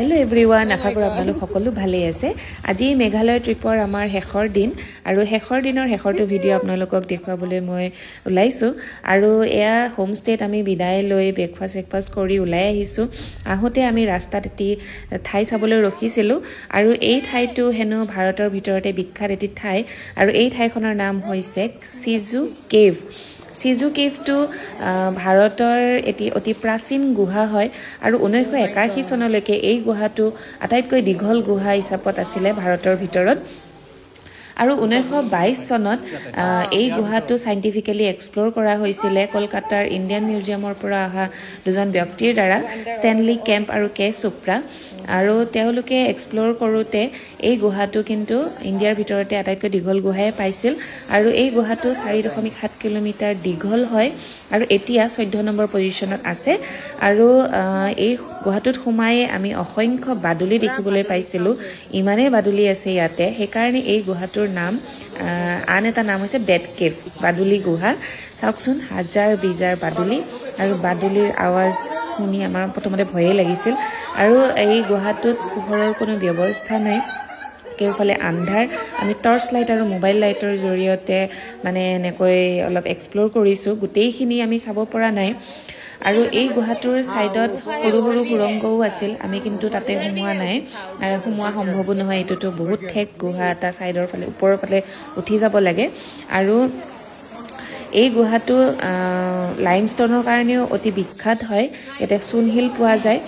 Hello' everyone, আশা কৰোঁ আপোনালোক সকলো ভালেই আছে। আজি মেঘালয় ট্ৰিপৰ আমাৰ শেষৰ দিন আৰু শেষৰ দিনৰ শেষৰটো ভিডিঅ' আপোনালোকক দেখুৱাবলৈ মই ওলাইছোঁ। আৰু এয়া হোমষ্টেত আমি বিদায় লৈ ব্ৰেকফাষ্ট কৰি ওলাই আহিছোঁ। আহোঁতে আমি ৰাস্তাত এটি ঠাই চাবলৈ ৰখিছিলোঁ আৰু এই ঠাইটো হেনো ভাৰতৰ ভিতৰতে বিখ্যাত এটি ঠাই আৰু এই ঠাইখনৰ নাম হৈছে চিজু কেভ। চিজু কেভটো ভাৰতৰ এটি অতি প্ৰাচীন গুহা হয় আৰু 1981 চনলৈকে এই গুহাটো আটাইতকৈ দীঘল গুহা হিচাপত আছিলে ভাৰতৰ ভিতৰত। আৰু 1922 চনত এই গুহাটো চাইণ্টিফিকেলি এক্সপ্ল'ৰ কৰা হৈছিলে কলকাতাৰ ইণ্ডিয়ান মিউজিয়ামৰ পৰা অহা দুজন ব্যক্তিৰ দ্বাৰা, ষ্টেনলি কেম্প আৰু কে চোপ্ৰা। আৰু তেওঁলোকে এক্সপ্ল'ৰ কৰোঁতে এই গুহাটো কিন্তু ইণ্ডিয়াৰ ভিতৰতে আটাইতকৈ দীঘল গুহাই পাইছিল আৰু এই গুহাটো 4.7 কিলোমিটাৰ দীঘল হয় আৰু এতিয়া 14 নম্বৰ পজিশ্যনত আছে। আৰু এই গুহাটোত সোমাই আমি অসংখ্য বাদুলি দেখিবলৈ পাইছিলোঁ। ইমানেই বাদুলি আছে ইয়াতে, সেইকাৰণে এই গুহাটোৰ নাম আন এটা নাম হৈছে বেট কেভ, বাদুলি গুহা। চাওকচোন, হাজাৰ বিজাৰ বাদুলি আৰু বাদুলিৰ আৱাজ শুনি আমাৰ প্ৰথমতে ভয়েই লাগিছিল। আৰু এই গুহাটোত পোহৰৰ কোনো ব্যৱস্থা নাই, কেওফালে আন্ধাৰ। আমি টৰ্চ লাইট আৰু মোবাইল লাইটৰ জৰিয়তে এনেকৈ অলপ এক্সপ্ল'ৰ কৰিছোঁ, গোটেইখিনি আমি চাব পৰা নাই। আৰু এই গুহাটোৰ ছাইডত সৰু সৰু সুৰংগও আছিল, আমি কিন্তু তাতে সোমোৱা নাই, সোমোৱা সম্ভৱো নহয়। এইটোতো বহুত ঠেক গুহা এটা, ছাইডৰ ফালে ওপৰৰ ফালে উঠি যাব লাগে। আৰু এই গুহাটো লাইমষ্টোনৰ কাৰণেও অতি বিখ্যাত হয়, ইয়াতে চূণশিল পোৱা যায়।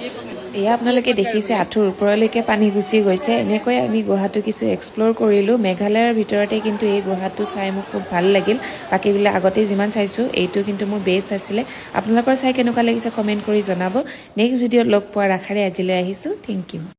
এয়া আপোনালোকে দেখিছে, আঁঠুৰ ওপৰলৈকে পানী গুচি গৈছে। এনেকৈ আমি গুহাটো কিছু এক্সপ্ল'ৰ কৰিলোঁ। মেঘালয়ৰ ভিতৰতে কিন্তু এই গুহাটো চাই মোৰ খুব ভাল লাগিল। বাকীবিলাক আগতে যিমান চাইছোঁ, এইটো কিন্তু মোৰ বেষ্ট আছিলে। আপোনালোকৰ চাই কেনেকুৱা লাগিছে কমেণ্ট কৰি জনাব। নেক্সট ভিডিঅ'ত লগ পোৱাৰ আশাৰে আজিলৈ আহিছোঁ। Thank U.